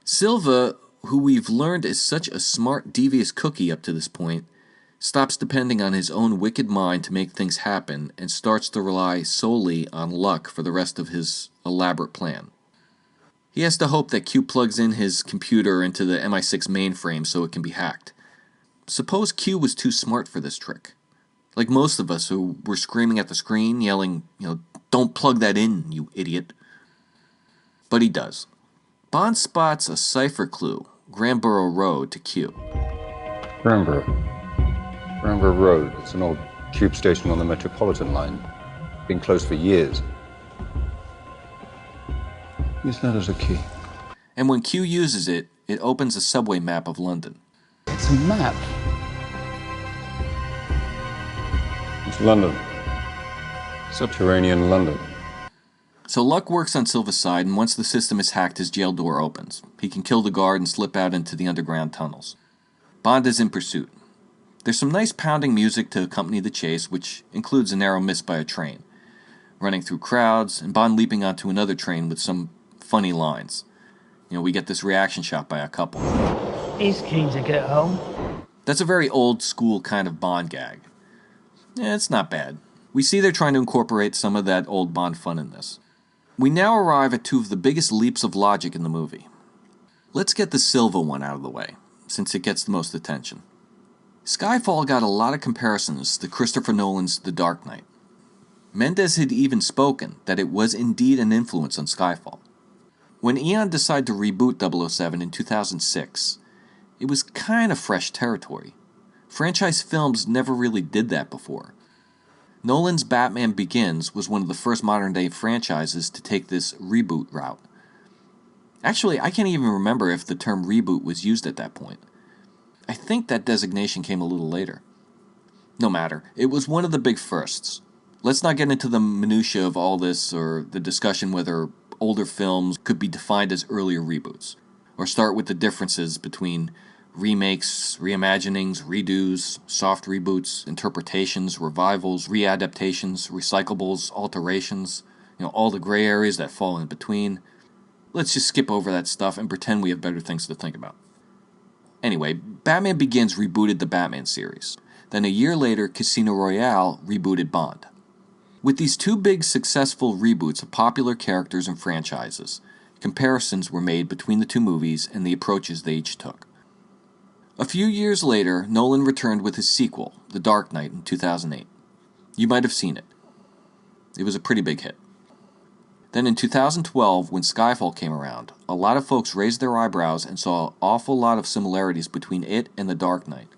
Speaker 1: Silva, who we've learned is such a smart, devious cookie up to this point, stops depending on his own wicked mind to make things happen, and starts to rely solely on luck for the rest of his elaborate plan. He has to hope that Q plugs in his computer into the MI6 mainframe so it can be hacked. Suppose Q was too smart for this trick. Like most of us who were screaming at the screen, yelling, "Don't plug that in, you idiot." But he does. Bond spots a cipher clue, Granborough Road, to Q.
Speaker 28: Granborough Road. It's an old tube station on the Metropolitan line. Been closed for years. Use that as a key.
Speaker 1: And when Q uses it, it opens a subway map of London.
Speaker 28: It's a map. It's London. Subterranean London.
Speaker 1: So luck works on Silva's side, and once the system is hacked, his jail door opens. He can kill the guard and slip out into the underground tunnels. Bond is in pursuit. There's some nice pounding music to accompany the chase, which includes a narrow miss by a train, running through crowds, and Bond leaping onto another train with some funny lines. We get this reaction shot by a couple.
Speaker 8: He's keen to get home.
Speaker 1: That's a very old school kind of Bond gag. It's not bad. We see they're trying to incorporate some of that old Bond fun in this. We now arrive at two of the biggest leaps of logic in the movie. Let's get the Silva one out of the way, since it gets the most attention. Skyfall got a lot of comparisons to Christopher Nolan's The Dark Knight. Mendes had even spoken that it was indeed an influence on Skyfall. When Eon decided to reboot 007 in 2006, it was kind of fresh territory. Franchise films never really did that before. Nolan's Batman Begins was one of the first modern-day franchises to take this reboot route. Actually, I can't even remember if the term reboot was used at that point. I think that designation came a little later. No matter, it was one of the big firsts. Let's not get into the minutiae of all this or the discussion whether older films could be defined as earlier reboots, or start with the differences between remakes, reimaginings, redos, soft reboots, interpretations, revivals, readaptations, recyclables, alterations, all the gray areas that fall in between. Let's just skip over that stuff and pretend we have better things to think about. Anyway, Batman Begins rebooted the Batman series. Then a year later, Casino Royale rebooted Bond. With these two big successful reboots of popular characters and franchises, comparisons were made between the two movies and the approaches they each took. A few years later, Nolan returned with his sequel, The Dark Knight, in 2008. You might have seen it. It was a pretty big hit. Then in 2012, when Skyfall came around, a lot of folks raised their eyebrows and saw an awful lot of similarities between it and The Dark Knight.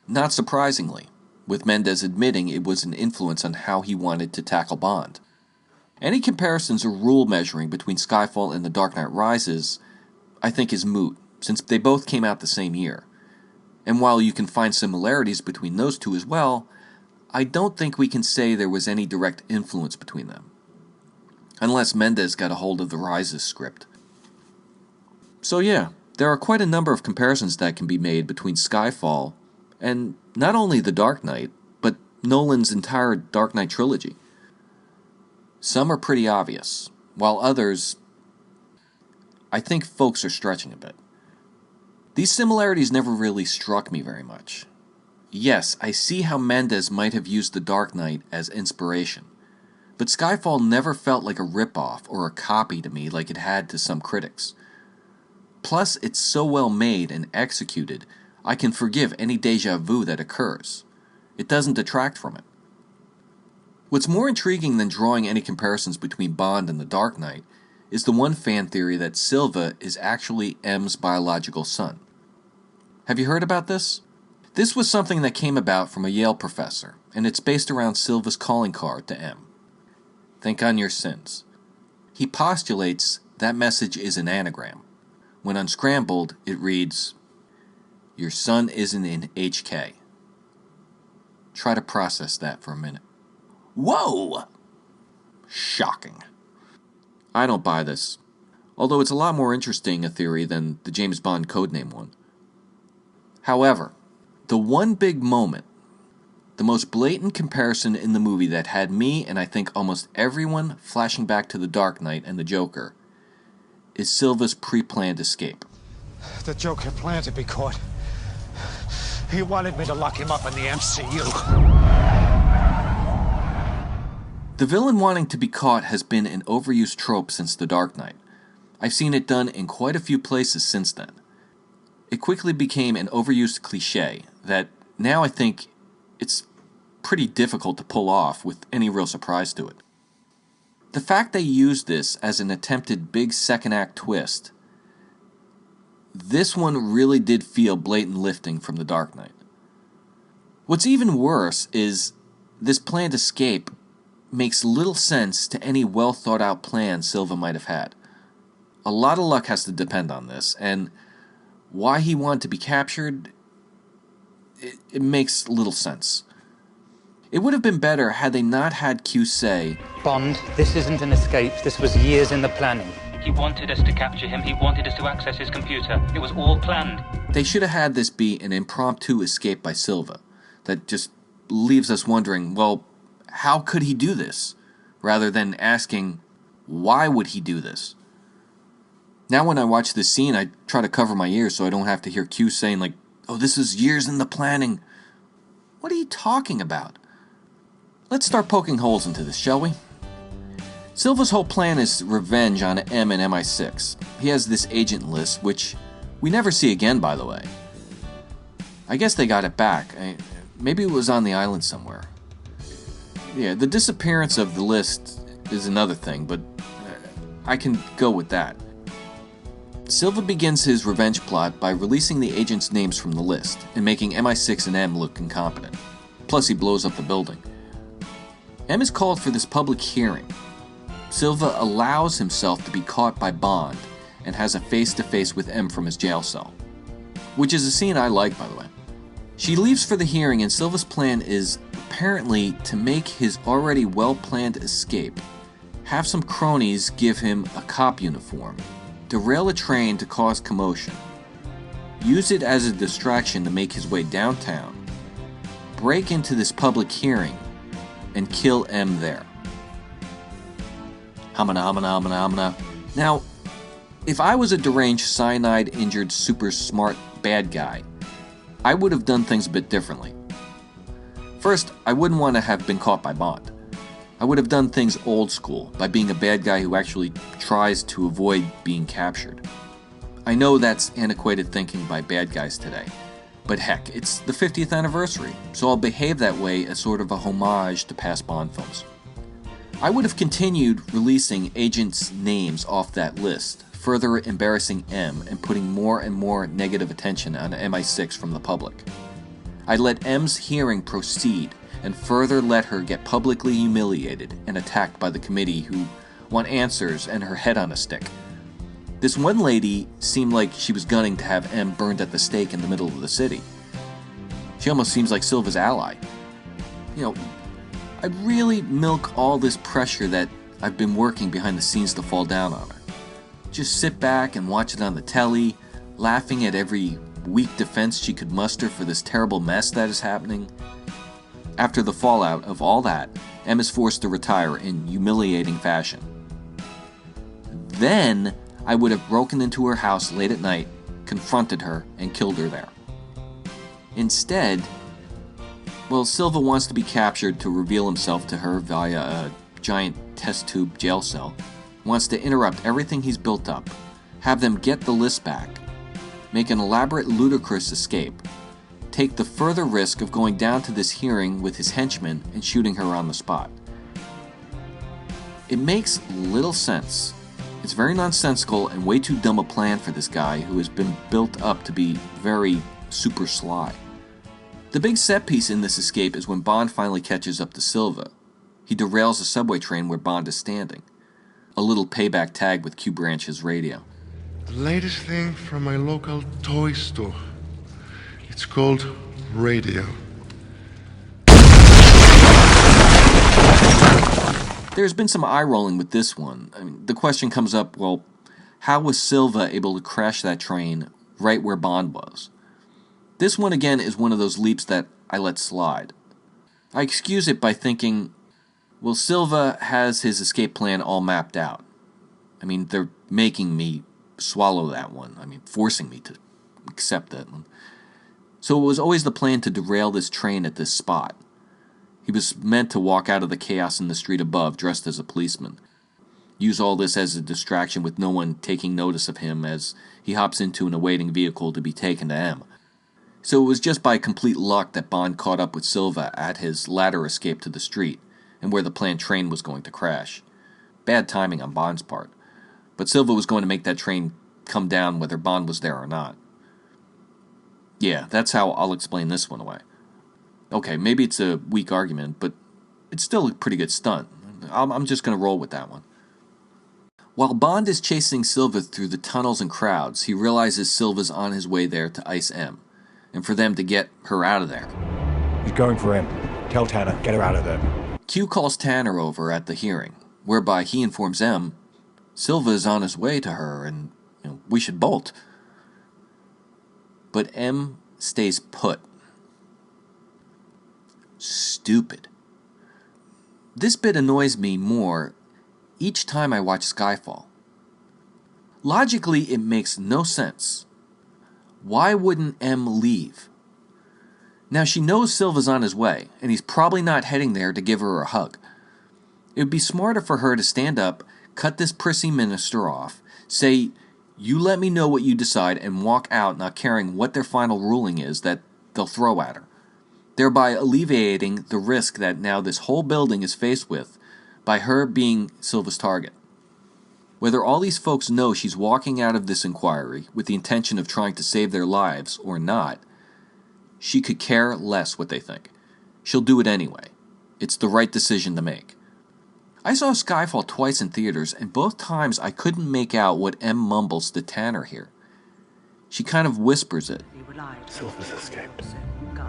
Speaker 1: Not surprisingly, with Mendes admitting it was an influence on how he wanted to tackle Bond. Any comparisons or rule measuring between Skyfall and The Dark Knight Rises, I think, is moot, since they both came out the same year. And while you can find similarities between those two as well, I don't think we can say there was any direct influence between them. Unless Mendes got a hold of the Rises script. So yeah, there are quite a number of comparisons that can be made between Skyfall and not only The Dark Knight, but Nolan's entire Dark Knight trilogy. Some are pretty obvious, while others, I think folks are stretching a bit. These similarities never really struck me very much. Yes, I see how Mendes might have used The Dark Knight as inspiration, but Skyfall never felt like a ripoff or a copy to me like it had to some critics. Plus, it's so well made and executed, I can forgive any déjà vu that occurs. It doesn't detract from it. What's more intriguing than drawing any comparisons between Bond and The Dark Knight is the one fan theory that Silva is actually M's biological son. Have you heard about this? This was something that came about from a Yale professor, and it's based around Silva's calling card to M. Think on your sins. He postulates that message is an anagram. When unscrambled, it reads, "Your son isn't in HK." Try to process that for a minute. Whoa! Shocking. I don't buy this, although it's a lot more interesting a theory than the James Bond codename one. However, the one big moment, the most blatant comparison in the movie that had me and I think almost everyone flashing back to The Dark Knight and the Joker, is Silva's pre-planned escape.
Speaker 9: The Joker planned to be caught. He wanted me to lock him up in the MCU.
Speaker 1: The villain wanting to be caught has been an overused trope since The Dark Knight. I've seen it done in quite a few places since then. It quickly became an overused cliché that now I think it's pretty difficult to pull off with any real surprise to it. The fact they used this as an attempted big second act twist, this one really did feel blatant lifting from The Dark Knight. What's even worse is this planned escape makes little sense to any well thought out plan Silva might have had. A lot of luck has to depend on this, and why he wanted to be captured, it makes little sense. It would have been better had they not had Q say,
Speaker 10: Bond, this isn't an escape, this was years in the planning.
Speaker 11: He wanted us to capture him, he wanted us to access his computer. It was all planned.
Speaker 1: They should have had this be an impromptu escape by Silva that just leaves us wondering, well, how could he do this? Rather than asking, why would he do this? Now when I watch this scene, I try to cover my ears so I don't have to hear Q saying like, oh, this is years in the planning. What are you talking about? Let's start poking holes into this, shall we? Silva's whole plan is revenge on M and MI6. He has this agent list, which we never see again, by the way. I guess they got it back. Maybe it was on the island somewhere. Yeah, the disappearance of the list is another thing, but I can go with that. Silva begins his revenge plot by releasing the agents' names from the list and making MI6 and M look incompetent. Plus, he blows up the building. M is called for this public hearing. Silva allows himself to be caught by Bond and has a face-to-face with M from his jail cell. Which is a scene I like, by the way. She leaves for the hearing, and Silva's plan is apparently to make his already well-planned escape, have some cronies give him a cop uniform, derail a train to cause commotion, use it as a distraction to make his way downtown, break into this public hearing, and kill M there. Hamana, hamana, hamana, hamana. Now, if I was a deranged, cyanide-injured, super smart bad guy, I would have done things a bit differently. First, I wouldn't want to have been caught by Bond. I would have done things old school, by being a bad guy who actually tries to avoid being captured. I know that's antiquated thinking by bad guys today, but heck, it's the 50th anniversary, so I'll behave that way as sort of a homage to past Bond films. I would have continued releasing agents' names off that list, further embarrassing M and putting more and more negative attention on MI6 from the public. I'd let M's hearing proceed and further let her get publicly humiliated and attacked by the committee who want answers and her head on a stick. This one lady seemed like she was gunning to have M burned at the stake in the middle of the city. She almost seems like Silva's ally. You know, I'd really milk all this pressure that I've been working behind the scenes to fall down on her. Just sit back and watch it on the telly, laughing at every weak defense she could muster for this terrible mess that is happening. After the fallout of all that, M is forced to retire in humiliating fashion. Then, I would have broken into her house late at night, confronted her, and killed her there. Instead, well, Silva wants to be captured to reveal himself to her via a giant test tube jail cell, wants to interrupt everything he's built up, have them get the list back, make an elaborate, ludicrous escape, take the further risk of going down to this hearing with his henchmen and shooting her on the spot. It makes little sense. It's very nonsensical and way too dumb a plan for this guy who has been built up to be very super sly. The big set piece in this escape is when Bond finally catches up to Silva. He derails a subway train where Bond is standing. A little payback tag with Q Branch's radio.
Speaker 4: The latest thing from my local toy store. It's called Radio.
Speaker 1: There's been some eye-rolling with this one. I mean, the question comes up, well, how was Silva able to crash that train right where Bond was? This one, again, is one of those leaps that I let slide. I excuse it by thinking, well, Silva has his escape plan all mapped out. I mean, they're making me swallow that one. I mean, forcing me to accept that one. So it was always the plan to derail this train at this spot. He was meant to walk out of the chaos in the street above dressed as a policeman. Use all this as a distraction with no one taking notice of him as he hops into an awaiting vehicle to be taken to M. So it was just by complete luck that Bond caught up with Silva at his latter escape to the street, and where the planned train was going to crash. Bad timing on Bond's part, but Silva was going to make that train come down whether Bond was there or not. Yeah, that's how I'll explain this one away. Okay, maybe it's a weak argument, but it's still a pretty good stunt. I'm just going to roll with that one. While Bond is chasing Silva through the tunnels and crowds, he realizes Silva's on his way there to ice M, and for them to get her out of there.
Speaker 12: He's going for him. Tell Tanner, get her out of there.
Speaker 1: Q calls Tanner over at the hearing, whereby he informs M, Silva is on his way to her, and we should bolt. But M stays put. Stupid. This bit annoys me more each time I watch Skyfall. Logically, it makes no sense. Why wouldn't M leave? Now, she knows Silva's on his way, and he's probably not heading there to give her a hug. It would be smarter for her to stand up, cut this prissy minister off, say, you let me know what you decide, and walk out not caring what their final ruling is that they'll throw at her, thereby alleviating the risk that now this whole building is faced with by her being Silva's target. Whether all these folks know she's walking out of this inquiry with the intention of trying to save their lives or not, she could care less what they think. She'll do it anyway. It's the right decision to make. I saw Skyfall twice in theaters, and both times I couldn't make out what M mumbles to Tanner here. She kind of whispers it.
Speaker 4: Silva's escaped.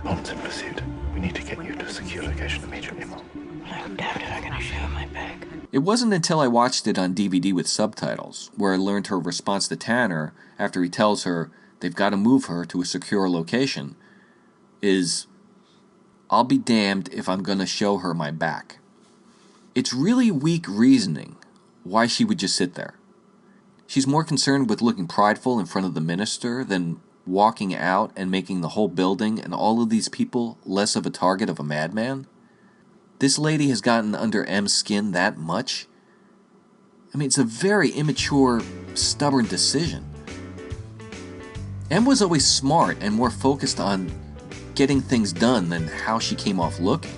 Speaker 4: Bond's in pursuit. We need to get you to a secure location immediately, Mom.
Speaker 5: I'm damned if I'm going to show my back.
Speaker 1: It wasn't until I watched it on DVD with subtitles, where I learned her response to Tanner after he tells her they've got to move her to a secure location, is, I'll be damned if I'm going to show her my back. It's really weak reasoning why she would just sit there. She's more concerned with looking prideful in front of the minister than walking out and making the whole building and all of these people less of a target of a madman. This lady has gotten under M's skin that much? I mean, it's a very immature, stubborn decision. M was always smart and more focused on getting things done than how she came off looking.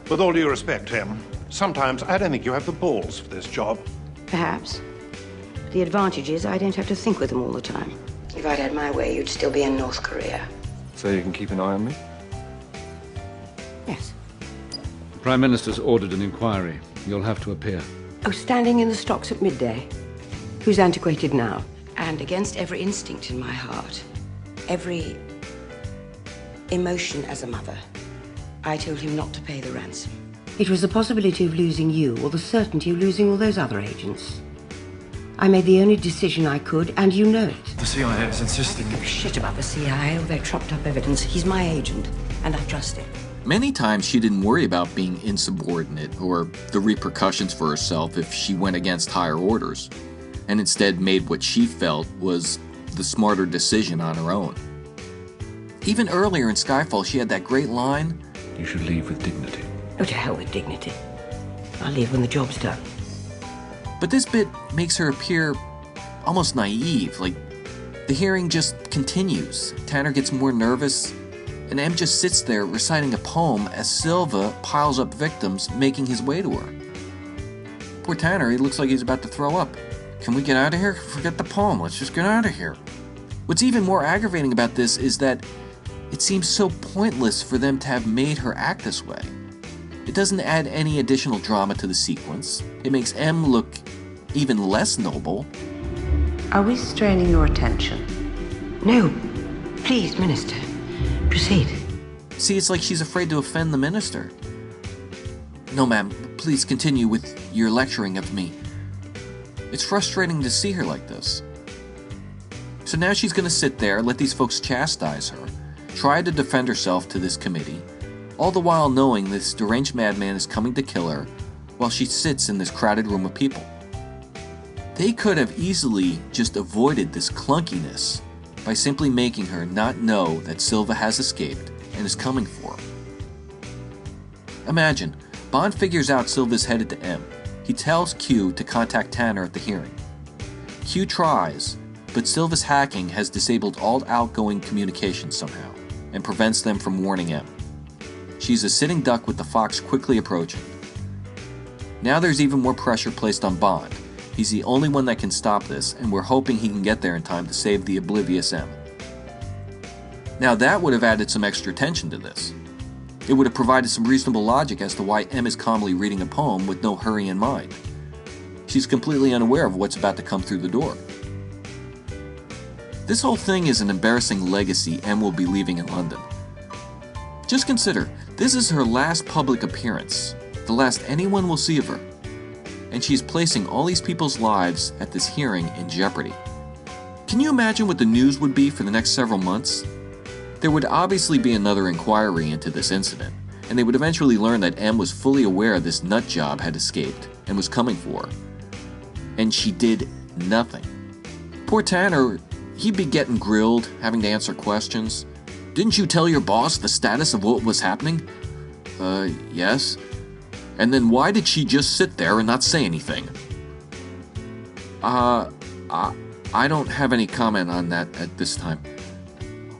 Speaker 9: With all due respect, Tim, sometimes I don't think you have the balls for this job.
Speaker 5: Perhaps. The advantage is I don't have to think with them all the time. If I'd had my way, you'd still be in North Korea.
Speaker 7: So you can keep an eye on me?
Speaker 5: Yes.
Speaker 13: The Prime Minister's ordered an inquiry. You'll have to appear.
Speaker 5: Oh, standing in the stocks at midday. Who's antiquated now? And against every instinct in my heart, every emotion as a mother, I told him not to pay the ransom. It was the possibility of losing you or the certainty of losing all those other agents. I made the only decision I could, and you know it.
Speaker 7: The CIA is insisting.
Speaker 5: I don't give a shit about the CIA or their trumped-up evidence. He's my agent, and I trust him.
Speaker 1: Many times she didn't worry about being insubordinate or the repercussions for herself if she went against higher orders, and instead made what she felt was the smarter decision on her own. Even earlier in Skyfall, she had that great line,
Speaker 7: You should leave with dignity.
Speaker 5: Oh, to hell with dignity. I'll leave when the job's done.
Speaker 1: But this bit makes her appear almost naive, like the hearing just continues. Tanner gets more nervous, and M just sits there reciting a poem as Silva piles up victims making his way to her. Poor Tanner, he looks like he's about to throw up. Can we get out of here? Forget the poem, let's just get out of here. What's even more aggravating about this is that it seems so pointless for them to have made her act this way. It doesn't add any additional drama to the sequence. It makes M look even less noble.
Speaker 5: Are we straining your attention? No. Please, Minister. Proceed.
Speaker 1: See, it's like she's afraid to offend the minister. No, ma'am. Please continue with your lecturing of me. It's frustrating to see her like this. So now she's going to sit there, let these folks chastise her, try to defend herself to this committee, all the while knowing this deranged madman is coming to kill her while she sits in this crowded room of people. They could have easily just avoided this clunkiness by simply making her not know that Silva has escaped and is coming for her. Imagine, Bond figures out Silva's headed to M. He tells Q to contact Tanner at the hearing. Q tries, but Silva's hacking has disabled all outgoing communications somehow, and prevents them from warning M. She's a sitting duck with the fox quickly approaching. Now there's even more pressure placed on Bond. He's the only one that can stop this, and we're hoping he can get there in time to save the oblivious M. Now that would have added some extra tension to this. It would have provided some reasonable logic as to why M is calmly reading a poem with no hurry in mind. She's completely unaware of what's about to come through the door. This whole thing is an embarrassing legacy M will be leaving in London. Just consider, this is her last public appearance, the last anyone will see of her, and she's placing all these people's lives at this hearing in jeopardy. Can you imagine what the news would be for the next several months? There would obviously be another inquiry into this incident, and they would eventually learn that M was fully aware this nutjob had escaped and was coming for her. And she did nothing. Poor Tanner, he'd be getting grilled, having to answer questions. Didn't you tell your boss the status of what was happening? Yes. And then why did she just sit there and not say anything? I don't have any comment on that at this time.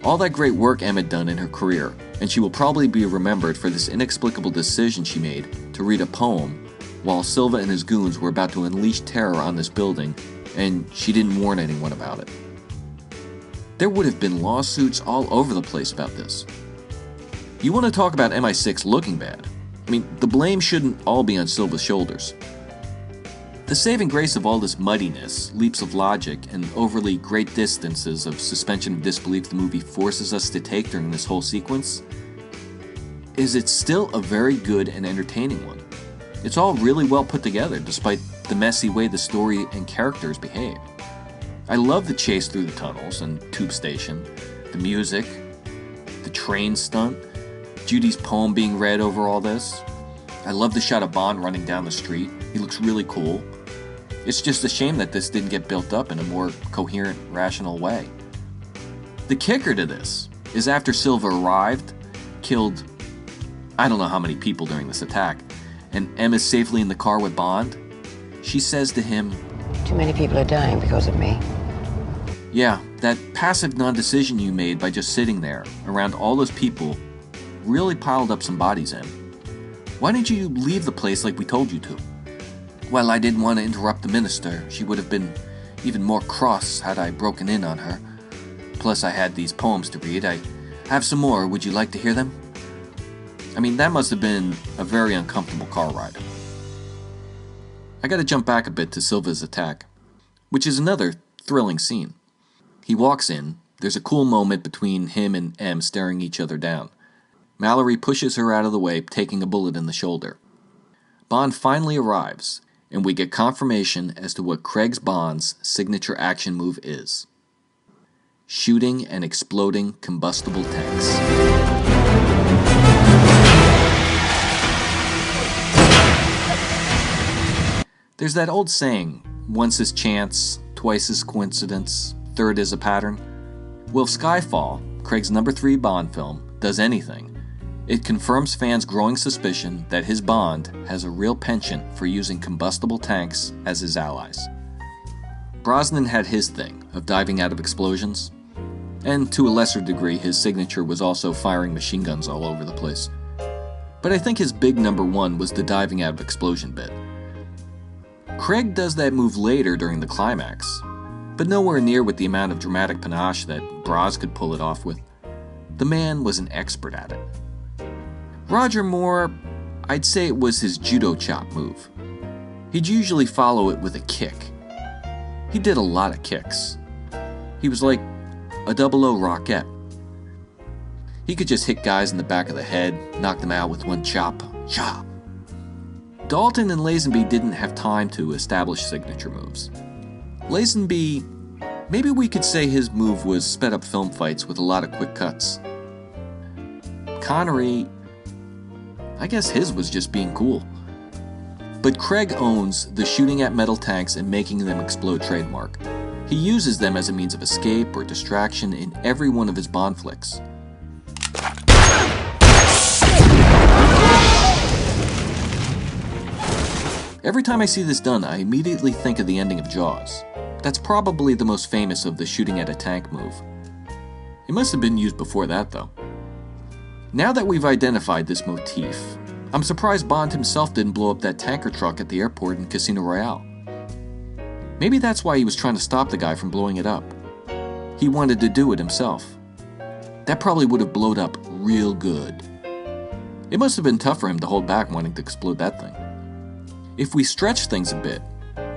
Speaker 1: All that great work Em had done in her career, and she will probably be remembered for this inexplicable decision she made to read a poem while Silva and his goons were about to unleash terror on this building, and she didn't warn anyone about it. There would have been lawsuits all over the place about this. You want to talk about MI6 looking bad? I mean, the blame shouldn't all be on Silva's shoulders. The saving grace of all this muddiness, leaps of logic, and overly great distances of suspension of disbelief the movie forces us to take during this whole sequence is it's still a very good and entertaining one. It's all really well put together despite the messy way the story and characters behave. I love the chase through the tunnels and tube station, the music, the train stunt, Judy's poem being read over all this. I love the shot of Bond running down the street. He looks really cool. It's just a shame that this didn't get built up in a more coherent, rational way. The kicker to this is after Silva arrived, killed I don't know how many people during this attack, and M is safely in the car with Bond, she says to him,
Speaker 5: "Too many people are dying because of me."
Speaker 1: Yeah, that passive non-decision you made by just sitting there around all those people really piled up some bodies, Em. Why didn't you leave the place like we told you to? Well, I didn't want to interrupt the minister. She would have been even more cross had I broken in on her. Plus, I had these poems to read. I have some more. Would you like to hear them? I mean, that must have been a very uncomfortable car ride. I gotta jump back a bit to Silva's attack, which is another thrilling scene. He walks in. There's a cool moment between him and M staring each other down. Mallory pushes her out of the way, taking a bullet in the shoulder. Bond finally arrives, and we get confirmation as to what Craig's Bond's signature action move is. Shooting and exploding combustible tanks. There's that old saying, once is chance, twice is coincidence, third is a pattern. Well, if Skyfall, Craig's #3 Bond film, does anything, it confirms fans' growing suspicion that his Bond has a real penchant for using combustible tanks as his allies. Brosnan had his thing of diving out of explosions, and to a lesser degree his signature was also firing machine guns all over the place. But I think his big #1 was the diving out of explosion bit. Craig does that move later during the climax, but nowhere near with the amount of dramatic panache that Bros could pull it off with. The man was an expert at it. Roger Moore, I'd say it was his judo chop move. He'd usually follow it with a kick. He did a lot of kicks. He was like a 00 Rocket. He could just hit guys in the back of the head, knock them out with one chop. Chop! Dalton and Lazenby didn't have time to establish signature moves. Lazenby, maybe we could say his move was sped up film fights with a lot of quick cuts. Connery, I guess his was just being cool. But Craig owns the shooting at metal tanks and making them explode trademark. He uses them as a means of escape or distraction in every one of his Bond flicks. Every time I see this done, I immediately think of the ending of Jaws. That's probably the most famous of the shooting at a tank move. It must have been used before that, though. Now that we've identified this motif, I'm surprised Bond himself didn't blow up that tanker truck at the airport in Casino Royale. Maybe that's why he was trying to stop the guy from blowing it up. He wanted to do it himself. That probably would have blown up real good. It must have been tough for him to hold back wanting to explode that thing. If we stretch things a bit,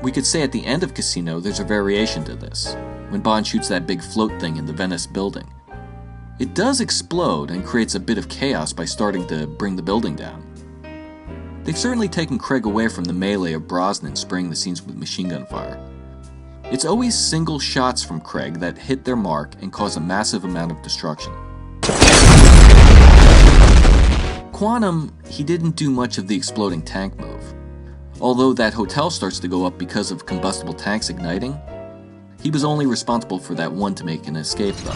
Speaker 1: we could say at the end of Casino there's a variation to this, when Bond shoots that big float thing in the Venice building. It does explode and creates a bit of chaos by starting to bring the building down. They've certainly taken Craig away from the melee of Brosnan spraying the scenes with machine gun fire. It's always single shots from Craig that hit their mark and cause a massive amount of destruction. Quantum, he didn't do much of the exploding tank move. Although that hotel starts to go up because of combustible tanks igniting, he was only responsible for that one to make an escape though.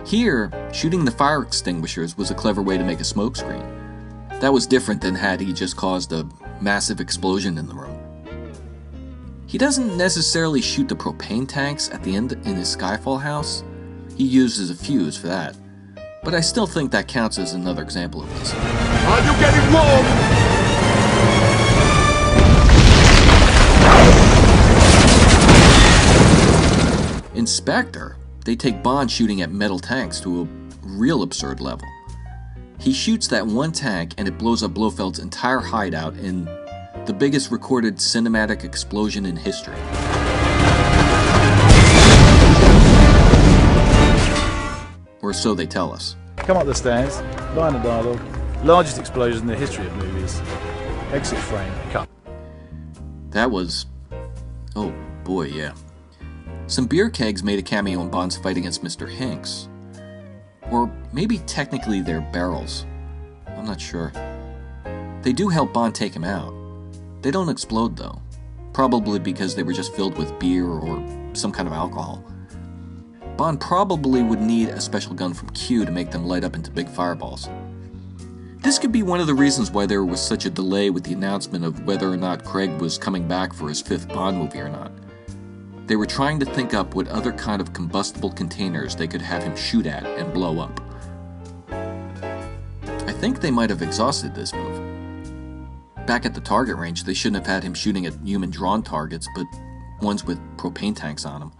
Speaker 1: Here, shooting the fire extinguishers was a clever way to make a smoke screen. That was different than had he just caused a massive explosion in the room. He doesn't necessarily shoot the propane tanks at the end in his Skyfall house. He uses a fuse for that. But I still think that counts as another example of this.
Speaker 4: Are you getting warm?
Speaker 1: In Spectre, they take Bond shooting at metal tanks to a real absurd level. He shoots that one tank and it blows up Blofeld's entire hideout in the biggest recorded cinematic explosion in history. Or so they tell us.
Speaker 14: Come up the stairs, line of dialogue, largest explosion in the history of movies. Exit frame, cut.
Speaker 1: That was... oh boy, yeah. Some beer kegs made a cameo in Bond's fight against Mr. Hinks. Or maybe technically they're barrels. I'm not sure. They do help Bond take him out. They don't explode though. Probably because they were just filled with beer or some kind of alcohol. Bond probably would need a special gun from Q to make them light up into big fireballs. This could be one of the reasons why there was such a delay with the announcement of whether or not Craig was coming back for his 5th Bond movie or not. They were trying to think up what other kind of combustible containers they could have him shoot at and blow up. I think they might have exhausted this move. Back at the target range, they shouldn't have had him shooting at human-drawn targets, but ones with propane tanks on them.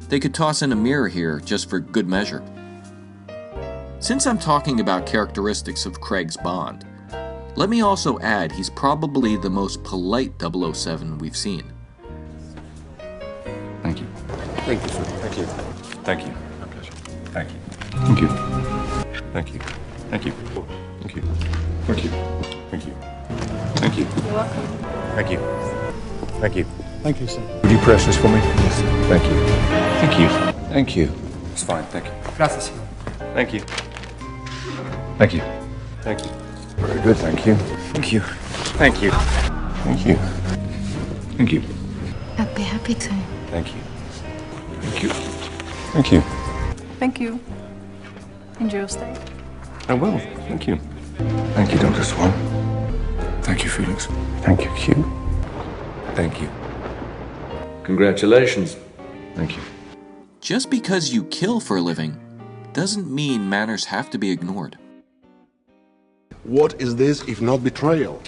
Speaker 1: They could toss in a mirror here just for good measure. Since I'm talking about characteristics of Craig's Bond, let me also add he's probably the most polite 007 we've seen.
Speaker 7: Thank you.
Speaker 4: Thank you, sir. Thank you.
Speaker 7: Thank you.
Speaker 4: My pleasure.
Speaker 7: Thank you. Thank you.
Speaker 4: Thank you.
Speaker 7: Thank you.
Speaker 4: Thank you.
Speaker 7: Thank you.
Speaker 4: Thank you.
Speaker 7: Thank you.
Speaker 6: You're welcome.
Speaker 4: Thank you. Thank you.
Speaker 12: Thank you, sir.
Speaker 4: Would you press this for me? Yes. Thank you.
Speaker 7: Thank you. Thank you.
Speaker 4: It's fine. Thank you.
Speaker 8: Gracias.
Speaker 4: Thank you.
Speaker 7: Thank you.
Speaker 4: Thank you. Very good. Thank you.
Speaker 7: Thank you.
Speaker 4: Thank you. Thank you.
Speaker 7: Thank you.
Speaker 25: I'd be happy to.
Speaker 4: Thank you.
Speaker 7: Thank you.
Speaker 4: Thank you.
Speaker 6: Thank you. Enjoy your stay.
Speaker 4: I will. Thank you. Thank you, Dr. Swan.
Speaker 7: Thank you, Felix.
Speaker 4: Thank you, Q. Thank you.
Speaker 7: Congratulations.
Speaker 4: Thank you.
Speaker 1: Just because you kill for a living doesn't mean manners have to be ignored.
Speaker 4: What is this if not betrayal?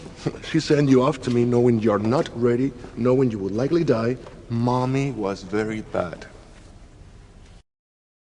Speaker 4: She sent you off to me knowing you're not ready, knowing you would likely die. Mommy was very bad.